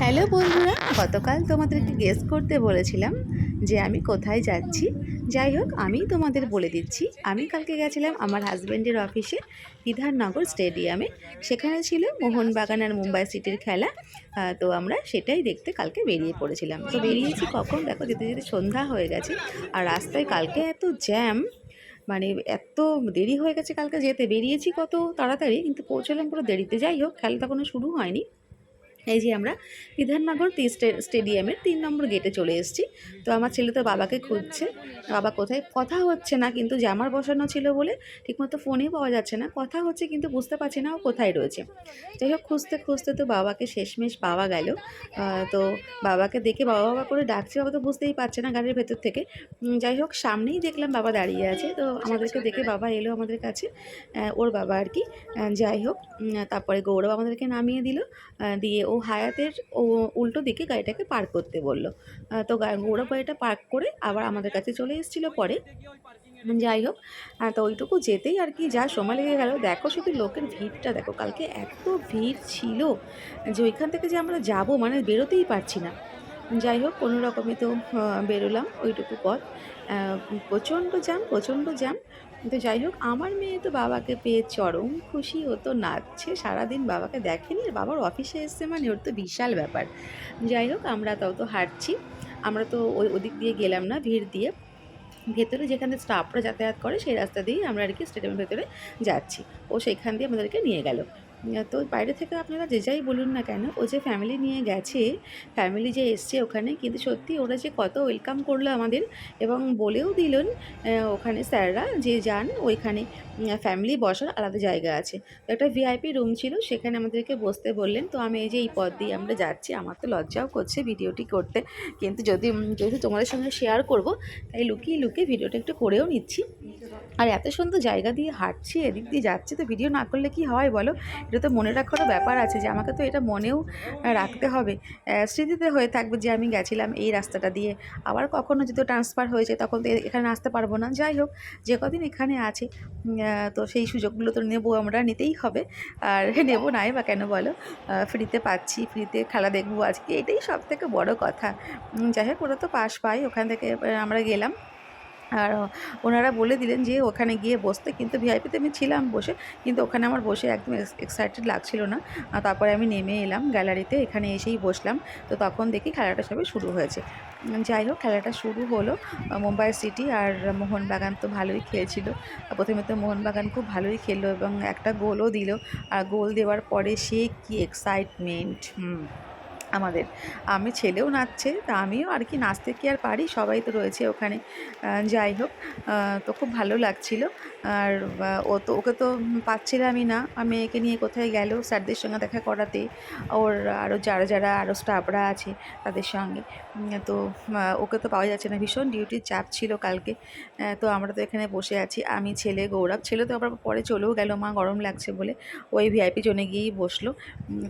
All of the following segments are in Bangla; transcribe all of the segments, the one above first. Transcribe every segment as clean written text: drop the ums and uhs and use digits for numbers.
হ্যালো বন্ধুরা, গতকাল তোমাদেরকে গেস করতে বলেছিলাম যে আমি কোথায় যাচ্ছি। যাই হোক, আমি তোমাদের বলে দিচ্ছি। আমি কালকে গেছিলাম আমার হাজব্যান্ডের অফিসে বিধাননগর স্টেডিয়ামে। সেখানে ছিল মোহনবাগান আর মুম্বাই সিটির খেলা। তো আমরা সেটাই দেখতে কালকে বেরিয়ে পড়েছিলাম। তো বেরিয়েছি কখন দেখো, যেতে যেতে সন্ধ্যা হয়ে গেছে। আর রাস্তায় কালকে এত জ্যাম, মানে এত দেরি হয়ে গেছে। কালকে যেতে বেরিয়েছি কত তাড়াতাড়ি, কিন্তু পৌঁছলাম পুরো দেরিতে। যাই হোক, খেলাটা কোনো শুরু হয়নি। এই যে আমরা বিধাননগর স্টেডিয়ামের 3 নম্বর গেটে চলে এসেছি। তো আমার ছেলে তো বাবাকে খুঁজছে, বাবা কোথায়, কথা হচ্ছে না কিন্তু জ্যামার বসানো ছিল বলে ঠিকমতো ফোনেই পাওয়া যাচ্ছে না। কথা হচ্ছে কিন্তু বুঝতে পারছি না ও কোথায় রয়েছে। যাই হোক, খুঁজতে খুঁজতে তো বাবাকে শেষমেশ পাওয়া গেল। তো বাবাকে দেখে বাবা বাবা করে ডাকছে, বাবা তো বুঝতেই পারছে না গাড়ির ভেতর থেকে। যাই হোক, সামনেই দেখলাম বাবা দাঁড়িয়ে আছে। তো আমাদেরকে দেখে বাবা এলো আমাদের কাছে, ওর বাবা আর কি। যাই হোক, তারপরে গৌরব আমাদেরকে নামিয়ে দিল। দিয়ে ও হায়াতের উল্টো দিকে গাড়িটাকে পার্ক করতে বলল। তো গৌরব গাড়িটা পার্ক করে আবার আমাদের কাছে চলে এসেছিলো পরে। যাই হোক, তো ওইটুকু যেতেই আর কি যা সময় লেগে গেল। দেখো শুধু লোকের ভিড়টা দেখো, কালকে এত ভিড় ছিল যে ওইখান থেকে যে আমরা যাব মানে বেরোতেই পারছি না। যাই হোক, কোনো রকমে তো বেরোলাম ওইটুকু পথ। প্রচণ্ড জ্যাম, প্রচণ্ড জ্যাম। তো যাই হোক, আমার মেয়ে তো বাবাকে পেয়ে চরম খুশি, ও তো নাচছে সারাদিন। বাবাকে দেখেনি, আর বাবার অফিসে এসছে মানে ওর তো বিশাল ব্যাপার। যাই হোক, আমরা তাও তো হাঁটছি। আমরা তো ওদিক দিয়ে গেলাম না, ভিড় দিয়ে। ভেতরে যেখানে স্টাফরা যাতায়াত করে সেই রাস্তা দিয়েই আমরা আর কি স্টেডিয়ামের ভেতরে যাচ্ছি। ও সেইখান দিয়ে আমাদেরকে নিয়ে গেল। তো বাইরে থেকে আপনারা যে যাই বলুন না কেন, ও যে ফ্যামিলি নিয়ে গেছে, ফ্যামিলি যে এসছে ওখানে, কিন্তু সত্যি ওরা যে কত ওয়েলকাম করলো আমাদের, এবং বলেও দিলেন ওখানে স্যাররা যে যান ওইখানে ফ্যামিলি বসার আলাদা জায়গা আছে। তো একটা ভিআইপি রুম ছিল, সেখানে আমাদেরকে বসতে বললেন। তো আমি এই যে এই পথ দিয়ে আমরা যাচ্ছি, আমার তো লজ্জাও করছে ভিডিওটি করতে, কিন্তু যেহেতু তোমাদের সঙ্গে শেয়ার করব, তাই লুকিয়ে লুকিয়ে ভিডিওটা একটু করেও নিচ্ছি। আর এত সুন্দর জায়গা দিয়ে হাঁটছি, এদিক দিয়ে যাচ্ছি, তো ভিডিও না করলে কি হয় বলো? এটা তো মনে রাখারও ব্যাপার আছে, যে আমাকে তো এটা মনেও রাখতে হবে। স্মৃতিতে হয়ে থাকবে যে আমি গেছিলাম এই রাস্তাটা দিয়ে। আবার কখনো যদি ট্রান্সফার হয়েছে তখন তো এখানে আসতে পারবো না। যাই হোক, যে কদিন এখানে আছে তো সেই সুযোগগুলো তো নেবো, আমরা নিতেই হবে। আর নেবো নাই বা কেন বলো, ফ্রিতে পাচ্ছি, ফ্রিতে খেলা দেখবো আজকে, এটাই সব থেকে বড় কথা। যাই হোক, ওরা তো পাশ পাই, ওখান থেকে আমরা গেলাম। আর ওনারা বলে দিলেন যে ওখানে গিয়ে বসতে, কিন্তু ভিআইপিতে আমি ছিলাম বসে, কিন্তু ওখানে আমার বসে একদম এক্সাইটেড লাগছিল না। তারপরে আমি নেমে এলাম গ্যালারিতে, এখানে এসেই বসলাম। তো তখন দেখি খেলাটা সবে শুরু হয়েছে। যাই হোক, খেলাটা শুরু হলো। মুম্বাই সিটি আর মোহনবাগান তো ভালোই খেলছিল। প্রথমে তো মোহনবাগান খুব ভালোই খেললো এবং একটা গোলও দিল। আর গোল দেওয়ার পরে সে কি এক্সাইটমেন্ট আমাদের। আমি, ছেলেও নাচছে, তা আমিও আর কি নাচতে কি আর পারি, সবাই তো রয়েছে ওখানে। যাই হোক, তো খুব ভালো লাগছিল। আর ওকে তো পাচ্ছিলামই না, মেয়েকে নিয়ে কোথায় গেল স্যারদের সঙ্গে দেখা করাতে, ওর আরও যারা আরও স্টাফরা আছে তাদের সঙ্গে। তো ওকে তো পাওয়া যাচ্ছে না, ভীষণ ডিউটির চাপ ছিল কালকে। তো আমরা তো এখানে বসে আছি, আমি, ছেলে, গৌরব। ছেলে তো আবার পরে চলেও গেল, মা গরম লাগছে বলে ওই ভিআইপি জোনে গিয়েই বসলো।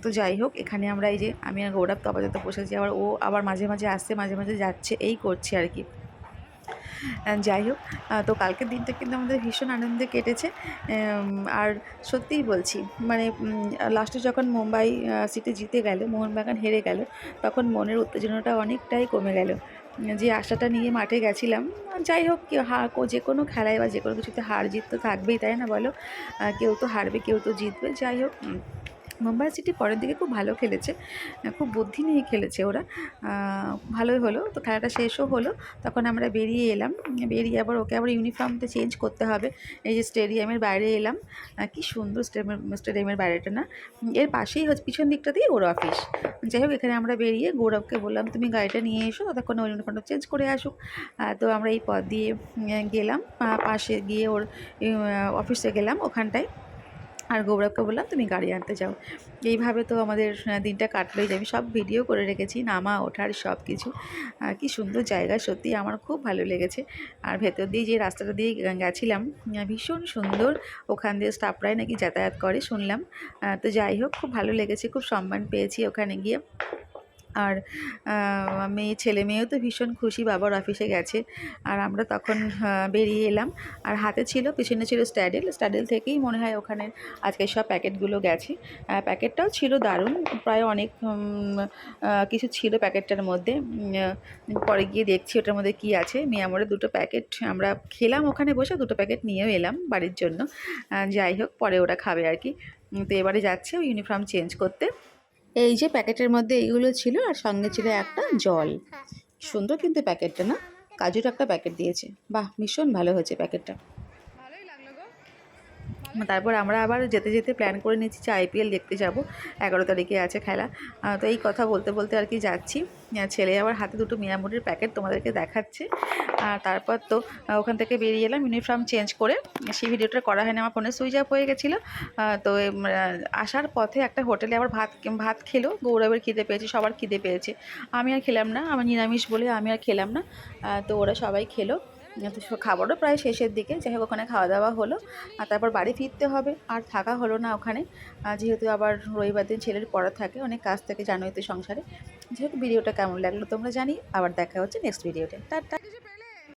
তো যাই হোক, এখানে আমরা এই যে আমি আর গৌরব তো আপাতত বসেছি, আবার ও আবার মাঝে মাঝে আসছে, মাঝে মাঝে যাচ্ছে, এই করছে আর কি। যাই হোক, তো কালকের দিনটা কিন্তু আমাদের ভীষণ আনন্দে কেটেছে। আর সত্যিই বলছি, মানে লাস্টে যখন মুম্বাই সিটি জিতে গেল, মোহনবাগান হেরে গেল, তখন মনের উত্তেজনাটা অনেকটাই কমে গেল। যে আশাটা নিয়ে মাঠে গেছিলাম, যাই হোক, যে কোনো খেলায় বা যে কোনো কিছুতে হার জিত তো থাকবেই, তাই না বলো? কেউ তো হারবে, কেউ তো জিতবে। যাই হোক, মুম্বাই সিটি পরের দিকে খুব ভালো খেলেছে, খুব বুদ্ধি নিয়ে খেলেছে ওরা। ভালোই হলো, তো খেলাটা শেষও হলো। তখন আমরা বেরিয়ে এলাম, বেরিয়ে আবার ওকে আবার ইউনিফর্মটা চেঞ্জ করতে হবে। এই যে স্টেডিয়ামের বাইরে এলাম, কি সুন্দর স্টেডিয়ামের বাইরেটা না, এর পাশেই হচ্ছে, পিছন দিকটাতেই ওর অফিস। যাই হোক, এখানে আমরা বেরিয়ে গৌরবকে বললাম তুমি গাড়িটা নিয়ে এসো, ততক্ষণ ওর ইউনিফর্মটা চেঞ্জ করে আসুক। তো আমরা এই পথ দিয়ে গেলাম, পাশে গিয়ে ওর অফিসে গেলাম ওখানটায়। আর গৌরবকে বললাম তুমি গাড়ি আনতে যাও। এইভাবে তো আমাদের দিনটা কাটলোই, যে আমি সব ভিডিও করে রেখেছি, নামা ওঠার সব কিছু। কি সুন্দর জায়গা, সত্যি আমার খুব ভালো লেগেছে। আর ভেতর দিয়ে যে রাস্তাটা দিয়ে গেছিলাম, ভীষণ সুন্দর। ওখান দিয়ে স্টাফরাই নাকি যাতায়াত করে শুনলাম। তো যাই হোক, খুব ভালো লেগেছে, খুব সম্মান পেয়েছি ওখানে গিয়ে। আর ছেলে মেয়েও তো ভীষণ খুশি, বাবার অফিসে গেছে। আর আমরা তখন বেরিয়ে এলাম। আর হাতে ছিল, পেছনে ছিল স্ট্যাডেল থেকেই মনে হয় ওখানে আজকে সব প্যাকেটগুলো গেছে। প্যাকেটটাও ছিল দারুণ, প্রায় অনেক কিছু ছিল প্যাকেটটার মধ্যে। পরে গিয়ে দেখছি ওটার মধ্যে কী আছে। মিয়ামরের 2টো প্যাকেট আমরা খেলাম ওখানে বসে, 2টো প্যাকেট নিয়েও এলাম বাড়ির জন্য। যাই হোক, পরে ওরা খাবে আর কি। তো এবারে যাচ্ছে ইউনিফর্ম চেঞ্জ করতে। এই যে প্যাকেটের মধ্যে এইগুলো ছিল, আর সঙ্গে ছিল একটা জল। সুন্দর কিন্তু প্যাকেটটা, না? কাজুর একটা প্যাকেট দিয়েছে, বাহ, ভীষণ ভালো হয়েছে প্যাকেটটা। তারপর আমরা আবার যেতে যেতে প্ল্যান করে নিচ্ছি যে আইপিএল দেখতে যাব, 11 তারিখে আছে খেলা। তো এই কথা বলতে বলতে আর কি যাচ্ছি। ছেলে আবার হাতে 2টো মিয়ামুরির প্যাকেট তোমাদেরকে দেখাচ্ছে। আর তারপর তো ওখান থেকে বেরিয়ে এলাম ইউনিফর্ম চেঞ্জ করে। সেই ভিডিওটা করা হয়নি, আমার ফোনে সুইচ অফ হয়ে গেছিলো। তো আসার পথে একটা হোটেলে আবার ভাত খেলো। গৌরবের খিদে পেয়েছে, সবার খিদে পেয়েছে। আমি আর খেলাম না, আমার নিরামিষ বলে আমি আর খেলাম না। তো ওরা সবাই খেলো। তো খাবারও প্রায় শেষের দিকে। যাই হোক, ওখানে খাওয়া দাওয়া হলো। আর তারপর বাড়ি ফিরতে হবে, আর থাকা হলো না ওখানে। যেহেতু আবার রবিবার দিন ছেলের পড়া থাকে, অনেক কাজ থাকে জানোই তো সংসারে। যাই হোক, ভিডিওটা কেমন লাগলো তোমরা জানি। আবার দেখা হচ্ছে নেক্সট ভিডিওতে। টাটা।